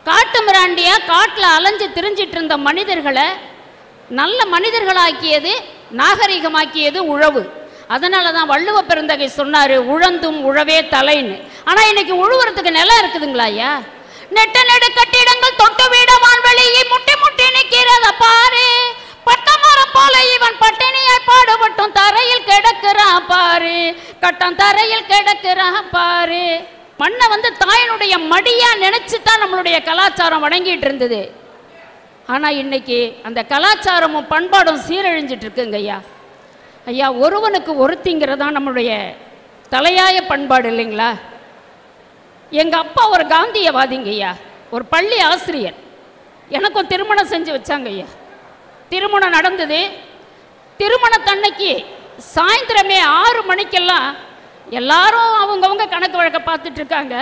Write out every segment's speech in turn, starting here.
காட்டு மிராண்டியா காட்டில் அலைஞ்சு திரிஞ்சிட்டு இருந்த மனிதர்களை நல்ல மனிதர்களாக்கியது, நாகரிகமாக்கியது உழவு. அதனால தான் வள்ளுவ பெருந்தகை சொன்னார், உழந்தும் உழவே தலைன்னு. ஆனால் இன்னைக்கு உழுவுறதுக்கு நிலம் இருக்குதுங்களா ஐயா? நெட்ட நெடு கட்டிடங்கள் தொட்டு வீட வான்வெளியை முட்டி முட்டி நிற்கிறத பாரு, பட்டமரம் போல இவன் பட்டினியாய் பாடுபட்டும் தரையில் கிடக்கிறான் பாரு, கட்டம் தரையில் கிடக்கிறான் பாரு. மண்ணை வந்து தாயினுடைய மடியா நினைச்சு தான் நம்மளுடைய கலாச்சாரம் வணங்கிட்டு இருந்தது. ஆனால் இன்னைக்கு அந்த கலாச்சாரமும் பண்பாடும் சீரழிஞ்சிட்டு இருக்குங்க ஐயா. ஐயா, ஒருவனுக்கு ஒருத்திங்கிறதான் நம்மளுடைய தலையாய பண்பாடு இல்லைங்களா? எங்கள் அப்பா ஒரு காந்தியவாதிங்க ஐயா, ஒரு பள்ளி ஆசிரியர். எனக்கும் திருமணம் செஞ்சு வச்சாங்க ஐயா. திருமணம் நடந்தது. திருமணத்தன்னைக்கு சாயந்தரமே 6 மணிக்கெல்லாம் எல்லாரும் அவங்கவுங்க கணக்கு வழக்க பார்த்துட்டு இருக்காங்க.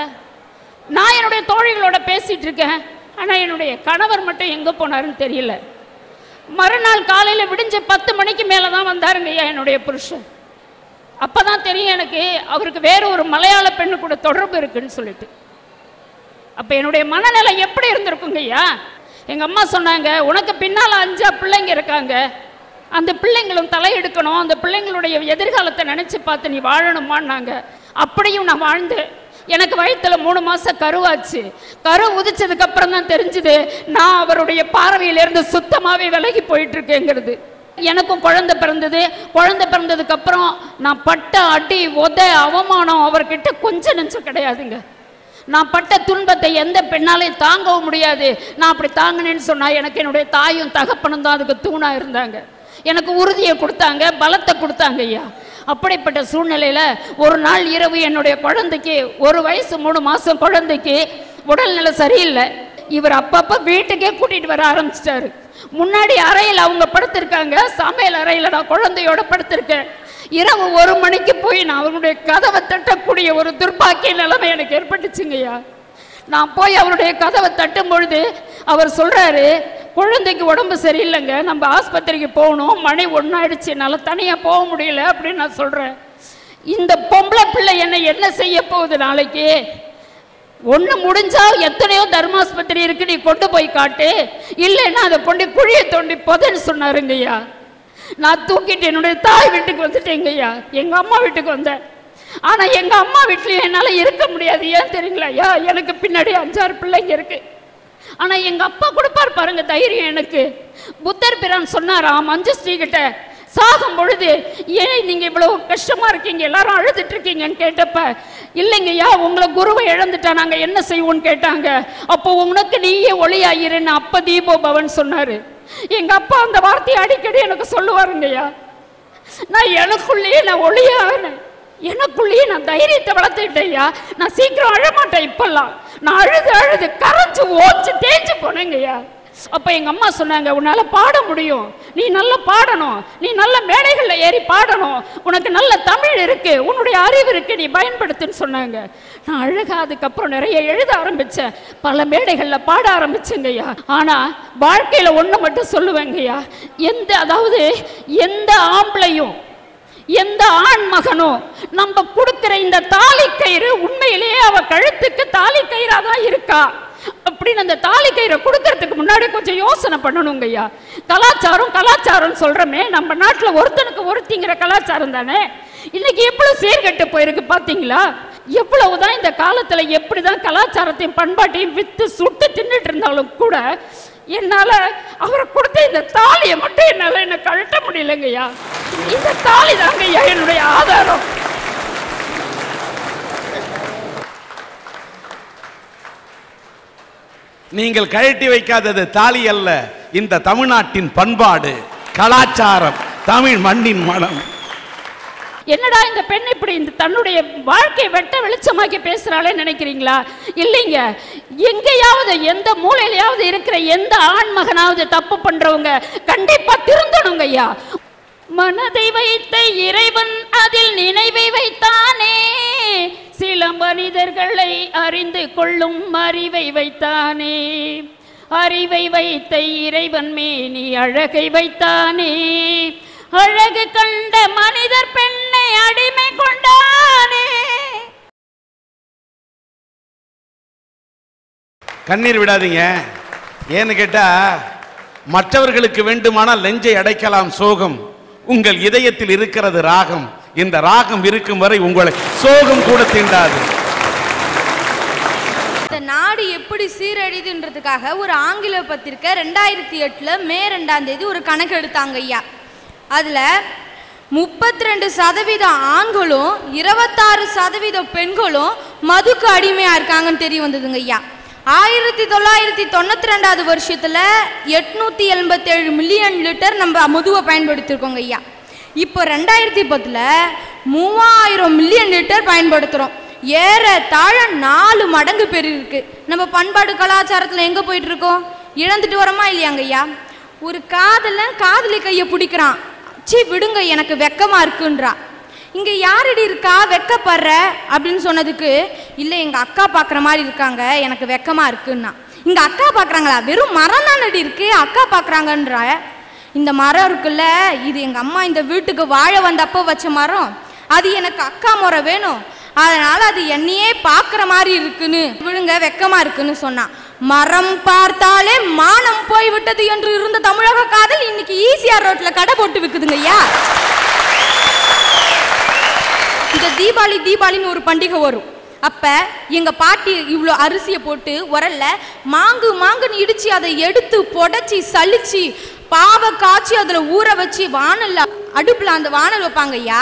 நான் என்னுடைய தோழிகளோட பேசிகிட்டு இருக்கேன். ஆனால் என்னுடைய கணவர் மட்டும் எங்கே போனாருன்னு தெரியல. மறுநாள் காலையில் விடிஞ்ச 10 மணிக்கு மேலே தான் வந்தாருங்க ஐயா என்னுடைய புருஷன். அப்போ தான் தெரியும் எனக்கு அவருக்கு வேறு ஒரு மலையாள பெண்ணு கூட தொடர்பு இருக்குன்னு சொல்லிட்டு. அப்போ என்னுடைய மனநிலை எப்படி இருந்திருக்குங்க ஐயா? எங்கள் அம்மா சொன்னாங்க, உனக்கு பின்னால் 5 பிள்ளைங்க இருக்காங்க, அந்த பிள்ளைங்களும் தலையெடுக்கணும், அந்த பிள்ளைங்களுடைய எதிர்காலத்தை நினச்சி பார்த்து நீ வாழணுமான்னாங்க. அப்படியும் நான் வாழ்ந்தேன். எனக்கு வயிற்றுல 3 மாதம் கருவாச்சு. கரு உதிச்சதுக்கு அப்புறம் தான் தெரிஞ்சுது நான் அவருடைய பார்வையிலேருந்து சுத்தமாகவே விலகி போயிட்டு இருக்கேங்கிறது. எனக்கும் குழந்தை பிறந்தது. குழந்தை பிறந்ததுக்கு அப்புறம் நான் பட்ட அடி, உத, அவமானம் அவர்கிட்ட கொஞ்சம் நெஞ்சம் கிடையாதுங்க. நான் பட்ட துன்பத்தை எந்த பெண்ணாலையும் தாங்கவும் முடியாது. நான் அப்படி தாங்கினேன்னு சொன்னால் எனக்கு என்னுடைய தாயும் தகப்பனும் தான் அதுக்கு தூணாக இருந்தாங்க. எனக்கு உறுதியை கொடுத்தாங்க, பலத்தை கொடுத்தாங்க ஐயா. அப்படிப்பட்ட சூழ்நிலையில் ஒரு நாள் இரவு என்னுடைய குழந்தைக்கு 1 வயசு 3 மாதம் குழந்தைக்கு உடல்நிலை சரியில்லை. இவர் அப்பப்போ வீட்டுக்கே கூட்டிகிட்டு வர ஆரம்பிச்சிட்டாரு. முன்னாடி அறையில் அவங்க படுத்திருக்காங்க, சமையல் அறையில் நான் குழந்தையோட படுத்திருக்கேன். இரவு 1 மணிக்கு போய் நான் அவருடைய கதவை தட்டக்கூடிய ஒரு துர்பாக்கிய நிலைமை எனக்கு ஏற்பட்டுச்சுங்கய்யா. நான் போய் அவருடைய கதவை தட்டும் பொழுது அவர் சொல்கிறாரு, குழந்தைக்கு உடம்பு சரியில்லைங்க, நம்ம ஆஸ்பத்திரிக்கு போகணும், மணி 1 ஆயிடுச்சு, என்னால் தனியாக போக முடியல அப்படின்னு நான் சொல்கிறேன். இந்த பொம்பளை பிள்ளை என்ன செய்ய போகுது நாளைக்கு? ஒன்று முடிஞ்சா எத்தனையோ தர்மாஸ்பத்திரி இருக்கு, நீ கொண்டு போய் காட்டு, இல்லைன்னா அதை கொண்டு குழியை தோண்டி புதைன்னு சொன்னாருங்கய்யா. நான் தூக்கிட்டு என்னுடைய தாய் வீட்டுக்கு வந்துட்டேங்கய்யா, எங்கள் அம்மா வீட்டுக்கு வந்தேன். ஆனால் எங்கள் அம்மா வீட்லேயும் என்னால் இருக்க முடியாது. ஏன் தெரியுங்களா ஐயா? எனக்கு பின்னாடி 5-6 பிள்ளைங்க இருக்கு. ஆனால் எங்கள் அப்பா கொடுப்பார் பாருங்க தைரியம் எனக்கு. புத்தர் பிரான் சொன்னாராம் மஞ்சுஸ்ரீ கிட்ட, சாகும் பொழுது ஏன் நீங்கள் இவ்வளோ கஷ்டமாக இருக்கீங்க, எல்லாரும் அழுதுட்டு இருக்கீங்கன்னு கேட்டப்ப, இல்லைங்கய்யா உங்களை குருவை இழந்துட்டா நாங்கள் என்ன செய்வோன்னு கேட்டாங்க. அப்போ உனக்கு நீயே ஒளியாயிருன்னு அப்போ தீபோ பவன் சொன்னார். எங்கள் அப்பா அந்த வார்த்தையை அடிக்கடி எனக்கு சொல்லுவாருங்கய்யா. நான் எனக்குள்ளேயே நான் ஒளியானேன், எனக்குள்ளேயே நான் தைரியத்தை வளர்த்துக்கிட்டேயா. நான் சீக்கிரம் அழமாட்டேன். இப்பெல்லாம் நான் அழுது கரைஞ்சு ஓச்சு தேய்ச்சி போனேங்கய்யா. அப்போ எங்கள் அம்மா சொன்னாங்க, உன்னால் பாட முடியும், நீ நல்லா பாடணும், நீ நல்ல மேடைகளில் ஏறி பாடணும், உனக்கு நல்ல தமிழ் இருக்குது, உன்னுடைய அறிவு இருக்குது, நீ பயன்படுத்துன்னு சொன்னாங்க. நான் அதுக்கப்புறம் நிறைய எழுத ஆரம்பித்தேன், பல மேடைகளில் பாட ஆரம்பிச்சேங்கய்யா. ஆனால் வாழ்க்கையில் ஒன்று மட்டும் சொல்லுவேங்கய்யா, எந்த ஆம்பளையும் எந்த ஆண் மகனும் நம்ம கொடுக்கிற இந்த தாலி கயிறு உண்மையிலேயே அவ கழுத்துக்கு தாலி கயிறா தான் இருக்கா அப்படின்னு அந்த தாலி கயிறை கொடுக்கறதுக்கு முன்னாடி கொஞ்சம் யோசனை பண்ணணுங்கய்யா. கலாச்சாரம் சொல்றமே, நம்ம நாட்டில் ஒருத்தனுக்கு ஒருத்திங்கிற கலாச்சாரம் தானே. இன்னைக்கு எவ்வளவு சீர்கெட்டு போயிருக்கு பாத்தீங்களா? எவ்வளவுதான் இந்த காலத்துல எப்படிதான் கலாச்சாரத்தையும் பண்பாட்டையும் வித்து சுட்டு தின்னுட்டு இருந்தாலும் கூட என்னால அவரை கொடுத்த இந்த தாலியை மட்டும் என்ன கழட்ட முடியலங்கய்யா. இந்த தாலி தாங்கய்யா என்னுடைய ஆதாரம். நீங்கள் கழட்டி வைக்காதது தாலி அல்ல, இந்த தமிழ்நாட்டின் பண்பாடு, கலாச்சாரம், தமிழ் மண்ணின் மனம். என்னடா இந்த பெண் இப்படி இந்த தன்னுடைய வாழ்க்கையை வெட்ட வெளிச்சமாக்கி பேசுறாளே நினைக்கிறீங்களா? இல்லைங்க, எங்கேயாவது எந்த மூலையிலையாவது இருக்கிற எந்த ஆண் மகனாவது தப்பு பண்றவங்க கண்டிப்பா திருந்தணுங்க ஐயா. மனதை வைத்த இறைவன் அதில் நினைவை வைத்தானே, சில மனிதர்களை அறிந்து கொள்ளும் அறிவை வைத்தானே, அறிவை வைத்த இறைவன் மேனி அழகை வைத்தானே, அழகு கண்ட மனிதர் பெண்ணை அடிமை கொண்டானே. கண்ணீர் விடாதீங்க. ஏன்னு கேட்டா, மற்றவர்களுக்கு வேண்டுமானால் நெஞ்சை அடைக்கலாம் சோகம், உங்கள் இதயத்தில் இருக்கிறது ராகம். இந்த ராகம் இருக்கும் வரை உங்களை சோகம் கூட தீண்டாது. இந்த நாடு எப்படி சீரழிதுன்றதுக்காக ஒரு ஆங்கில பத்திரிக்கை 2008 மே 2 ஒரு கணக்கு எடுத்தாங்க ஐயா. அதில் 32% ஆண்களும் 26% பெண்களும் மதுக்கு அடிமையாக இருக்காங்கன்னு தெரிய வந்ததுங்க ஐயா. 1992 வருஷத்தில் 887 மில்லியன் லிட்டர் நம்ம மதுவை பயன்படுத்தியிருக்கோங்க ஐயா. இப்போ 2010 3000 மில்லியன் லிட்டர் பயன்படுத்துகிறோம். ஏறத்தாழ 4 மடங்கு பெருக்கு. நம்ம பண்பாடு கலாச்சாரத்தில் எங்கே போயிட்டு இருக்கோம்? இழந்துட்டு வரோமா இல்லையாங்க ஐயா? ஒரு காதலி கையை பிடிக்கிறான், சி விடுங்க எனக்கு வெக்கமா இருக்குன்றா. இங்கே யாரடி இருக்கா வெக்கப்படுற அப்படின்னு சொன்னதுக்கு, இல்லை எங்கள் அக்கா பார்க்குற மாதிரி இருக்காங்க எனக்கு வெக்கமாக இருக்குன்னா. இங்கே அக்கா பார்க்குறாங்களா? வெறும் மரம் தானடி இருக்கு, அக்கா பார்க்குறாங்கன்ற. இந்த மரம் இருக்குல்ல, இது எங்கள் அம்மா இந்த வீட்டுக்கு வாழ வந்தப்போ வச்ச மரம், அது எனக்கு அக்கா முறை வேணும், அதனால் அது என்னையே பார்க்குற மாதிரி இருக்குன்னு விழுங்க வெக்கமாக இருக்குன்னு சொன்னான். மரம் பார்த்தாலே மானம் போய்விட்டது என்று இருந்த தமிழக காதல் இன்னைக்கு ஈசிஆர் ரோட்டில் கடை போட்டு விற்குதுங்க ஐயா. இந்த தீபாவளின்னு ஒரு பண்டிகை வரும். அப்போ எங்கள் பாட்டி இவ்வளோ அரிசியை போட்டு உரல்ல மாங்குன்னு இடித்து அதை எடுத்து புடச்சி சலிச்சு பாவை காய்ச்சி அதில் ஊற வச்சு அடுப்பில் அந்த வானல் வைப்பாங்க ஐயா.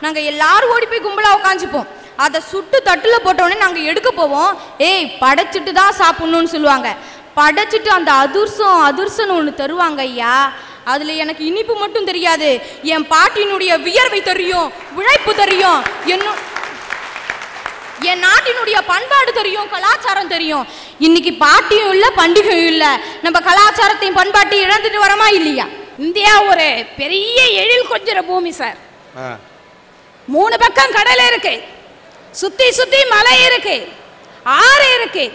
நாங்கள் எல்லாரும் ஓடி போய் கும்பலாக உட்காந்துப்போம். அதை சுட்டு தட்டில் போட்டோடனே நாங்கள் எடுக்க போவோம். ஏய் படைச்சிட்டு தான் சாப்பிட்ணுன்னு சொல்லுவாங்க. படைச்சிட்டு அந்த அதிர்சம்னு ஒன்று தருவாங்க ஐயா. அதில் எனக்கு இனிப்பு மட்டும் தெரியாது, என் பாட்டினுடைய வியர்வை தெரியும், உழைப்பு தெரியும், என் நாட்டினுடைய பண்பாடு தெரியும், கலாச்சாரம் தெரியும். இன்னைக்கு பாட்டியும் இல்லை பண்டிகையும் இல்லை, நம்ம கலாச்சாரத்தையும் பண்பாட்டையும் இழந்துட்டு வரமா இல்லையா? இந்தியா ஒரு பெரிய எழில் கொஞ்சிற பூமி சார். 3 பக்கம் கடல் இருக்கு, சுத்தி மலை இருக்கு, ஆறு இருக்கு,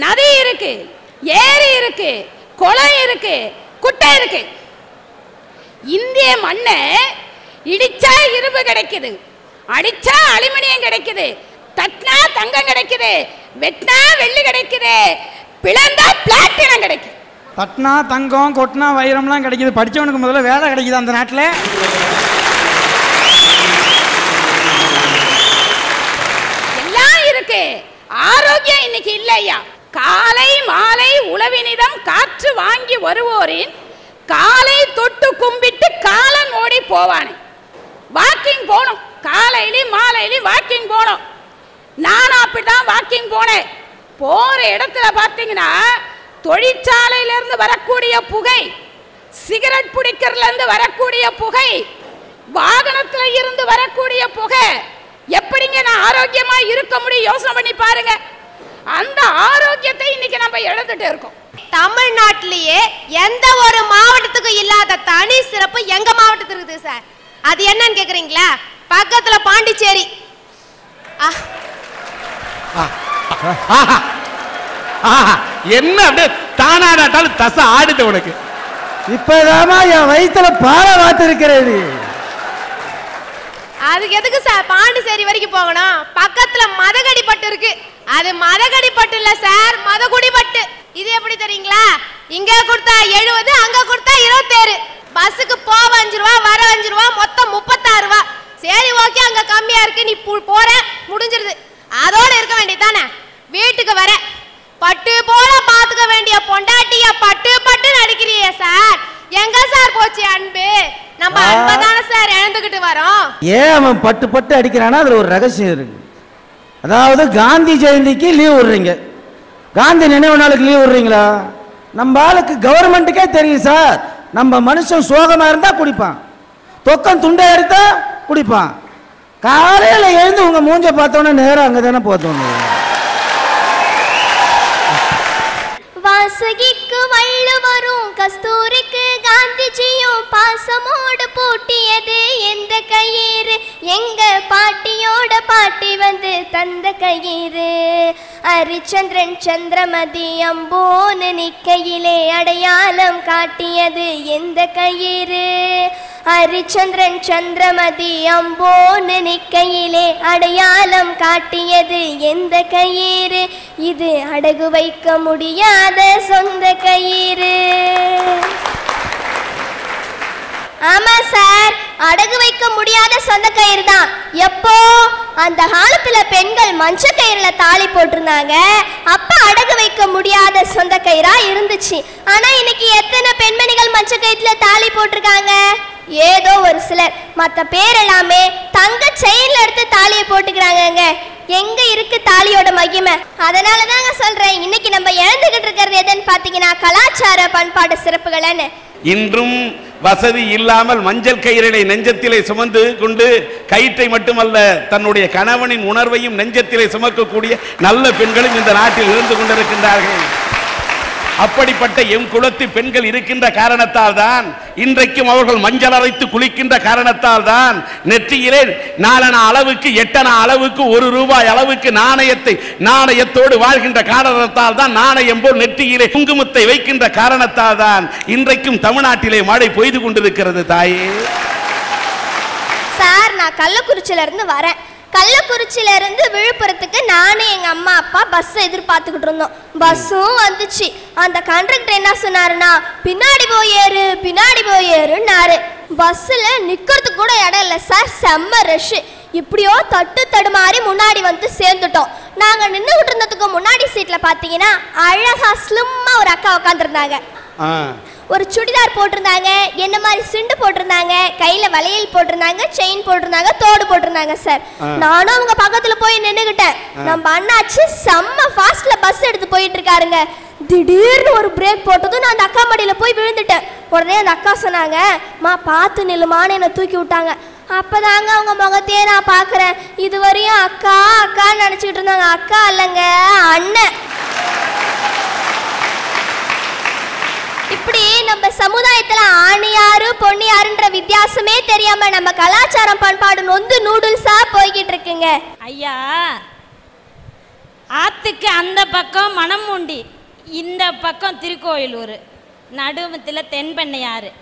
நதி இருக்கு, ஏரி இருக்கு, குளம் இருக்கு, குட்டை இருக்கு. இந்திய மண்ணை இடிச்சா இரும்பு கிடைக்குது, அடிச்சா அலுமினியம் கிடைக்குது, தட்டினா தங்கம் கிடைக்குது, வெட்டினா வெள்ளி கிடைக்குது, பிளந்தா பிளாட்டினம் கிடைக்குது. தட்டினா தங்கம் கொட்டினா வைரம்லாம் கிடைக்குது. படித்தவனுக்கு முதல்ல வேலை கிடைக்குது அந்த நாட்டில். எல்லாம் இருக்கு, ஆரோக்கியம் இன்னைக்கு இல்லையா? காலை மாலை உழவினிடம் காற்று வாங்கி வருவோரின் காலை தொட்டு கும்பிட்டு காலன் ஓடி போவானே. வாக்கிங் போனோம், காலையிலையும் மாலையிலையும் வாக்கிங் போனோம். நானும் அப்படிதான் வாக்கிங் போனேன். போற இடத்துல பார்த்தீங்கன்னா தொழிற்சாலையிலிருந்து வரக்கூடிய புகை, சிகரெட் பிடிக்கிறதுல இருந்து வரக்கூடிய புகை, வாகனத்துல இருந்து வரக்கூடிய புகை, எப்படிங்க நான் ஆரோக்கியமா இருக்க முடியும்? யோசனை பண்ணி பாருங்க. அந்த ஆரோக்கியத்தை இன்னைக்கு நம்ம இழந்துட்டு இருக்கோம். தமிழ்நாட்டிலேயே எந்த ஒரு மாவட்டத்துக்கும் இல்லாத தனி சிறப்பு எங்க மாவட்டத்துக்கு இருக்குது சார். அது என்னன்னு கேக்குறீங்களா? பக்கத்துல பாண்டிச்சேரி. என்ன அப்படியே தானாடாட்டாலும் தசை ஆடுது உனக்கு. இப்பதாமா என் வயிற்றுல பாலை வாத்து இருக்கிறது. அதுக்கு எதுக்கு சார் பாண்டிச்சேரி வரைக்கும் போகணும்? பக்கத்துல மதகடிப்பட்டு இருக்கு. அது மதகடிப்பட்டு இல்ல சார், மதகுடிப்பட்டு. இது எப்படி தெரியுங்களா? இங்க கொடுத்தா 70, அங்க கொடுத்தா 27. பஸ்ஸுக்கு போக 5 ரூபா, வர 5 ரூபா, மொத்தம் 36 ரூபா. சரி ஓகே, அங்க கம்மியா இருக்கு, நீ போற முடிஞ்சிருது. அதோட இருக்க வேண்டியதானே. வீட்டுக்கு வர பட்டு போல பாத்துக்க வேண்டிய பொண்டாட்டிய பட்டு நடிக்கிறிய சார். எங்க சார் போச்சு அன்பு? நம்ம அன்பதான சார் இழந்துகிட்டு வரோம். ஏன் அவன் பட்டு அடிக்கிறானா? அதுல ஒரு ரகசியம் இருக்கு. அதாவது காந்தி ஜெயந்திக்கு லீவ் விடுறீங்க, காந்தி நினைவு நாளுக்கு லீவ் விடுறீங்களா? நம்ம ஆளுக்கு கவர்மெண்ட்டுக்கே தெரியும் சார். நம்ம மனுஷன் சோகமா இருந்தா குடிப்பான், தொக்கம் துண்டை எடுத்தா குடிப்பான். காலையில எழுந்து உங்க மூஞ்ச பார்த்தோன்னே நேரம் அங்கதானே போத்தோன்னு. வாசகிக்கு வள்ளுவரும் கஸ்தூரிக்கு காந்திஜியும் பாசமோடு பூட்டியது எந்த கயிறு? எங்க பாட்டியோட பாட்டி வந்து தந்த கயிறு. ஹரிச்சந்திரன் சந்திரமதி அம்போன்னு நிக்கையிலே அடையாளம் காட்டியது எந்த கயிறு? ஹரிச்சந்திரன் சந்திரமதி அம்போ நினைக்கையிலே அடையாளம் காட்டியது எந்த கயிறு? இது அடகு வைக்க முடியாத சொந்த கயிறு. ஆமா சார், அடகு வைக்க முடியாத சொந்த கயிறு தான். எப்போ? அந்த காலத்துல பெண்கள் மஞ்ச கயிறுல தாலி போட்டிருந்தாங்க. அப்ப அடகு வைக்க முடியாத சொந்த கயிறா இருந்துச்சு. ஆனா இன்னைக்கு எத்தனை பெண்மணிகள் மஞ்ச கயிறுல தாலி போட்டிருக்காங்க? ஏதோ ஒரு சிலர். மற்ற பேர் எல்லாமே தங்க செயின்ல எடுத்து தாலியை போட்டுக்கிறாங்க. எங்க இருக்கு தாலியோட மகிமை? அதனாலதாங்க சொல்றேன், இன்னைக்கு நம்ம இழந்துகிட்டு இருக்கிறது எதுன்னு பாத்தீங்கன்னா கலாச்சார பண்பாடு சிறப்புகள்னு. இன்றும் வசதி இல்லாமல் மஞ்சள் கயிறை நெஞ்சத்திலே சுமந்து கொண்டு கயிற்றை மட்டுமல்ல தன்னுடைய கணவனின் உணர்வையும் நெஞ்சத்திலே சுமக்கக்கூடிய நல்ல பெண்களும் இந்த நாட்டில் இருந்து கொண்டிருக்கின்றார்கள். அப்படிப்பட்ட எம் குலத்து பெண்கள் இருக்கின்ற காரணத்தால் தான் இன்றைக்கும் அவர்கள் மஞ்சள் அரைத்து குளிக்கின்ற காரணத்தால் தான் நெற்றியிலே 4 அணா அளவுக்கு 8 அணா அளவுக்கு 1 ரூபாய் அளவுக்கு நாணயத்தோடு வாழ்கின்ற காரணத்தால் தான் நாணயம் போல் நெற்றியிலே குங்குமத்தை வைக்கின்ற காரணத்தால் தான் இன்றைக்கும் தமிழ்நாட்டிலே மழை பொய்து கொண்டிருக்கிறது. தாயே சார், நான் கள்ளக்குறிச்சியில இருந்து வரேன். கள்ளக்குறிச்சியில இருந்து விழுப்புரத்துக்கு நானும் எங்க அம்மா அப்பா பஸ் எதிர்பார்த்துக்கிட்டு இருந்தோம். பஸ்ஸும் வந்துச்சு. அந்த கண்டக்டர் என்ன சொன்னாருன்னா, பின்னாடி போய் ஏறுன்னாரு. பஸ்ஸில் நிற்கிறதுக்கு கூட இடம் இல்லை சார், செம்ம ரஷ்ஷு. இப்படியோ தடுமாறி முன்னாடி வந்து சேர்ந்துட்டோம். நாங்கள் நின்றுகிட்டு இருந்ததுக்கு முன்னாடி சீட்டில் பார்த்தீங்கன்னா அழகா ஸ்லிம்மாக ஒரு அக்கா உட்காந்துருந்தாங்க. ஒரு சுடிதார் போட்டிருந்தாங்க, என்ன மாதிரி சிண்டு போட்டிருந்தாங்க, கையில வளையல் போட்டிருந்தாங்க, செயின் போட்டிருந்தாங்க, தோடு போட்டிருந்தாங்க சார். நானும் அவங்க பக்கத்துல போய் நின்னுகிட்டேன். நம்ம அண்ணாச்சு செம்ம ஃபாஸ்ட்ல பஸ் எடுத்து போயிட்டு இருக்காருங்க. திடீர்னு ஒரு பிரேக் போட்டதும் நான் அந்த அக்கா மடியில போய் விழுந்துட்டேன். உடனே அந்த அக்கா சொன்னாங்க, மா பார்த்து நில்லுமான்னு என்னை தூக்கி விட்டாங்க. அப்பதாங்க அவங்க முகத்தையே நான் பாக்குறேன். இதுவரையும் அக்கா அக்கான்னு நினைச்சுக்கிட்டு இருந்தாங்க. அக்கா இல்லைங்க, அண்ணன். இப்படி நம்ம சமுதாயத்துல ஆணு யாரு பொண்ணு யாருன்ற வித்தியாசமே தெரியாம நம்ம கலாச்சாரம் பண்பாடு நொந்து நூடுல்ஸா போய்கிட்டு இருக்குங்க. ஐயா, ஆத்துக்கு அந்த பக்கம் மணமுண்டி, இந்த பக்கம் திருக்கோயிலூர், நடுமத்தில் தென்பெண்ணையாறு.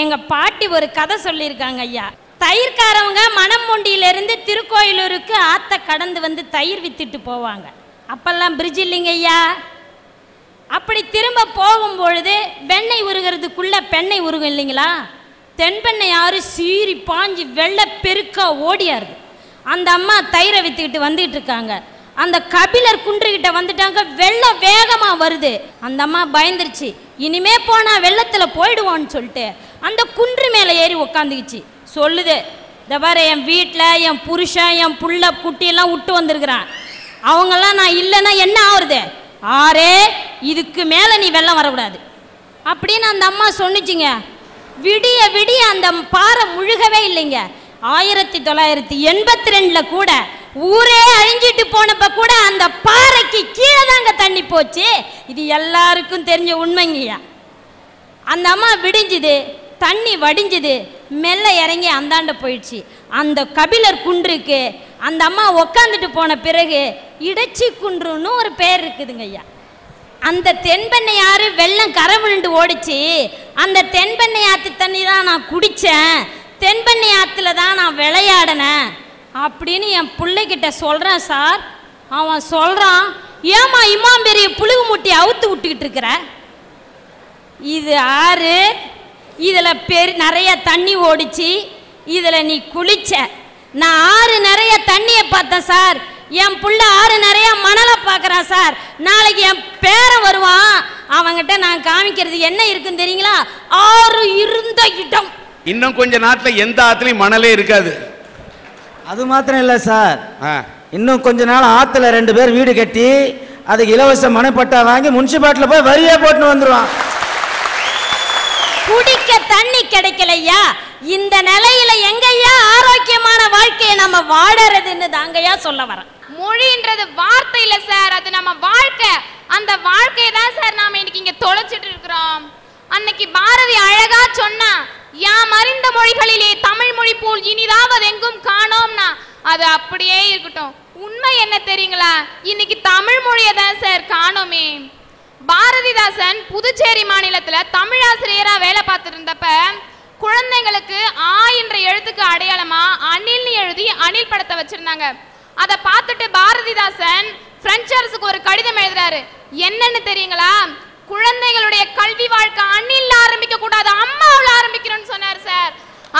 எங்க பாட்டி ஒரு கதை சொல்லியிருக்காங்க ஐயா. தயிர்காரவங்க மணமுண்டியிலிருந்து திருக்கோயிலூருக்கு ஆத்த கடந்து வந்து தயிர் வித்துட்டு போவாங்க. அப்பெல்லாம் பிரிட்ஜ் இல்லைங்க ஐயா. அப்படி திரும்ப போகும்பொழுது வெண்ணெய் உருகிறதுக்குள்ள பெண்ணை உருகும் இல்லைங்களா? தென்பெண்ணை யாரு சீறி பாஞ்சு வெள்ளை பெருக்க ஓடியாருது. அந்த அம்மா தயிரை வித்துக்கிட்டு வந்துட்டு இருக்காங்க. அந்த கபிலர் குன்றுகிட்ட வந்துட்டாங்க. வெள்ளம் வேகமா வருது. அந்த அம்மா பயந்துருச்சு. இனிமே போனா வெள்ளத்துல போயிடுவோன்னு சொல்லிட்டு அந்த குன்று மேல ஏறி உக்காந்துக்குச்சு. சொல்லுது, இந்த பாரு, என் வீட்டில் என் புருஷன் என் புள்ள குட்டியெல்லாம் விட்டு வந்திருக்கிறான். அவங்கெல்லாம் நான் இல்லைன்னா என்ன ஆகுறது? ஆரே, இதுக்கு மேலே நீ வெள்ளம் வரக்கூடாது அப்படின்னு அந்த அம்மா சொன்னிச்சிங்க. விடிய விடிய அந்த பாறை முழுகவே இல்லைங்க. 1982 கூட ஊரே அழிஞ்சிட்டு போனப்ப கூட அந்த பாறைக்கு கீழே தாங்க தண்ணி போச்சு. இது எல்லாருக்கும் தெரிஞ்ச உண்மைங்கய்யா. அந்த அம்மா விடிஞ்சுது, தண்ணி வடிஞ்சுது, மெல்ல இறங்கி அந்தாண்ட போயிடுச்சு. அந்த கபிலர் குன்றுக்கு அந்த அம்மா உக்காந்துட்டு போன பிறகு இடைச்சி குன்றுன்னு ஒரு பேர் இருக்குதுங்க ஐயா. அந்த தென்பெண்ணை யாரு வெள்ளம் கரை விழுந்து ஓடிச்சு. அந்த தென்பெண்ணை ஆற்று தண்ணி தான் நான் குடித்தேன், தென்பெண்ணை ஆற்றுல தான் நான் விளையாடினேன் அப்படின்னு என் பிள்ளைகிட்ட சொல்கிறேன் சார். அவன் சொல்கிறான், ஏமா இம்மாம் பெரிய புழுகு முட்டி அவுத்து விட்டுக்கிட்டு இருக்கிற? இது ஆறு, இதில் நிறைய தண்ணி ஓடிச்சு, இதில் நீ குளிச்ச. நான் ஆறு நிறைய தண்ணியை பார்த்தேன் சார். என் புள்ள ஆறு நிறைய மணலை பார்க்குறான் சார். நாளைக்கு என் பேரன் வருவான், அவங்கிட்ட நான் காமிக்கிறது என்ன இருக்குன்னு தெரியுங்களா? ஆறு இருந்த இடம். இன்னும் கொஞ்ச நாட்டில் எந்த ஆற்றுலையும் மணலே இருக்காது. அது மாத்திரம் இல்லை சார், இன்னும் கொஞ்ச நாள் ஆற்றுல 2 பேர் வீடு கட்டி அதுக்கு இலவச மனைப்பட்டா வாங்கி முனிசிபாலிட்டியில் போய் வரியே போட்டு வந்துடுவான். குடிக்க தண்ணி கிடைக்கலையா? இந்த நிலையில எங்கய்யா ஆரோக்கியமான வாழ்க்கையை நம்ம வாழறதுன்னு தாங்கய்யா சொல்ல வரேன். மொழின்றது வார்த்தை இல்ல சார், அது நம்ம வாழ்க்கை. அந்த வாழ்க்கையை தான் சார் நாம இன்னைக்கு இங்க தொலைச்சிட்டு இருக்கிறோம். அன்னைக்கு பாரதி அழகா சொன்னா, யாம் அறிந்த மொழிகளிலே தமிழ் மொழி போல் இனிதாவது எங்கும் காணோம்னா அது அப்படியே இருக்கட்டும். உண்மை என்ன தெரியுங்களா? இன்னைக்கு தமிழ் மொழியை தான் சார் காணோமே. பாரதிதாசன் புதுச்சேரி மாநிலத்துல தமிழாசிரியரா வேலை பார்த்துட்டு இருந்தப்ப குழந்தைங்களுக்கு ஆ என்ற எழுத்துக்கு அடையாளமா அணில்னு எழுதி அணில் படத்தை வச்சிருந்தாங்க. அதை பார்த்துட்டு பாரதிதாசன் பிரெஞ்சு அரசுக்கு ஒரு கடிதம் எழுதுறாரு. என்னன்னு தெரியுங்களா? குழந்தைகளுடைய கல்வி வாழ்க்கை அணில்ல ஆரம்பிக்க கூடாது, அம்மாவுல ஆரம்பிக்கணும்னு சொன்னார் சார்.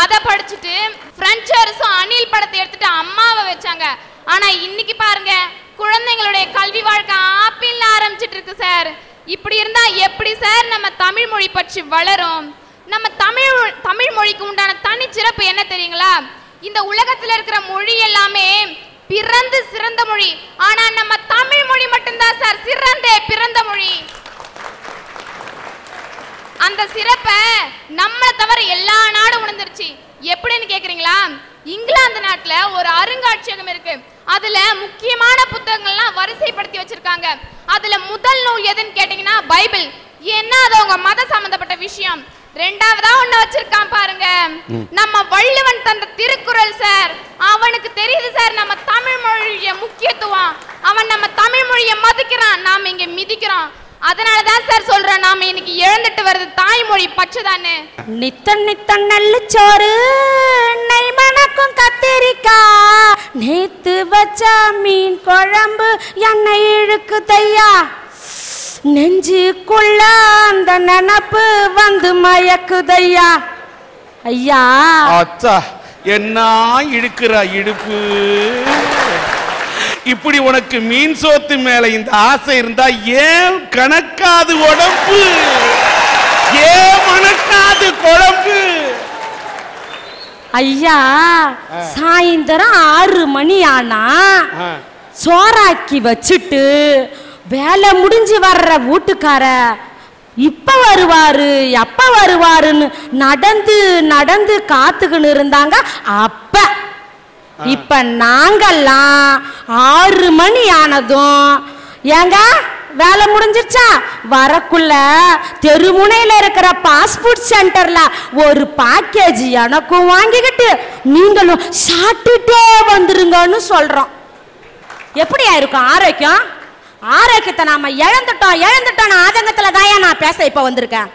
அதை படிச்சுட்டு பிரெஞ்சு அரசும் அணில் படத்தை எடுத்துட்டு அம்மாவை வச்சாங்க. ஆனா இன்னைக்கு பாருங்க, குழந்தைங்களுடைய கல்வி வாழ்க்கை ஆப்பிள்ல ஆரம்பிச்சிட்டு இருக்கு சார். இப்படி இருந்தா எப்படி சார் நம்ம தமிழ் மொழி பற்றி வளரும்? நம்ம தமிழ் மொழிக்கு உண்டான தனிச்சிறப்பு என்ன தெரியுங்களா? இந்த உலகத்துல இருக்கிற மொழி எல்லாமே பிறந்து சிறந்த மொழி, ஆனா நம்ம தமிழ் மொழி மட்டும்தான் சார் பிறந்த மொழி. அந்த சிறப்பை நம்மளை தவிர எல்லா நாடும் உணர்ந்துருச்சு. எப்படின்னு கேக்குறீங்களா? இங்கிலாந்து நாட்டுல ஒரு அருங்காட்சியகம் இருக்கு. அதுல முக்கியமான புத்தகங்கள்லாம் வரிசைப்படுத்தி வச்சிருக்காங்க. அதுல முதல் நூல் எதுன்னு கேட்டீங்கன்னா பைபிள். ஏன்னா அது அவங்க மத சம்பந்தப்பட்ட விஷயம். ரெண்டாவதா ஒண்ணு வச்சிருக்கான் பாருங்க, நம்ம வள்ளுவன் தந்த திருக்குறள் சார். அவனுக்கு தெரியுது சார் நம்ம தமிழ் மொழிய முக்கியத்துவம். அவன் நம்ம தமிழ் மொழியை மதிக்கிறான், நாம இங்க மிதிக்கிறோம். அதனாலதான் சார் சொல்றேன், நாம இன்னைக்கு இழந்துட்டு வருது தாய்மொழி பச்சைதானே. நித்த நல்ல சோறு நெய் மணக்கும் கத்திரிக்காய், நேத்து வச்ச மீன் குழம்பு எண்ணெய் இழுக்குதையா, நெஞ்சுக்குள்ள அந்த நினப்பு வந்து மயக்குதையா. ஐயா அச்சா, என்ன இழுக்கிற இடுப்பு. இப்படி உனக்கு மீன் சோத்து மேல இந்த ஆசை இருந்தா ஏன் கணக்காது உடம்பு, ஏன் மணக்காது குழம்பு? ஐயா சாயந்தரம் 6 மணி ஆனா சோறாக்கி வச்சுட்டு வேலை முடிஞ்சு வர்ற வீட்டுக்கார இப்ப வருவாரு எப்ப வருவாருன்னு நடந்து நடந்து காத்துக்கின்னு இருந்தாங்க. அப்ப இப்ப நாங்கெல்லாம் 6 மணி ஆனதும் ஏங்க வேலை முடிஞ்சிருச்சா வரக்குள்ள தெருமுனையில இருக்கிற பாஸ்போர்ட் சென்டர்ல ஒரு பேக்கேஜ் எனக்கும் வாங்கிக்கிட்டு நீங்களும் சாப்பிட்டுட்டே வந்துருங்கன்னு சொல்றோம். எப்படியா இருக்கும் ஆரோக்கியம்? ஆரோக்கியத்தை நாம இழந்துட்டோம் ஆதங்கத்துல தான் நான் பேச இப்ப வந்திருக்கேன்.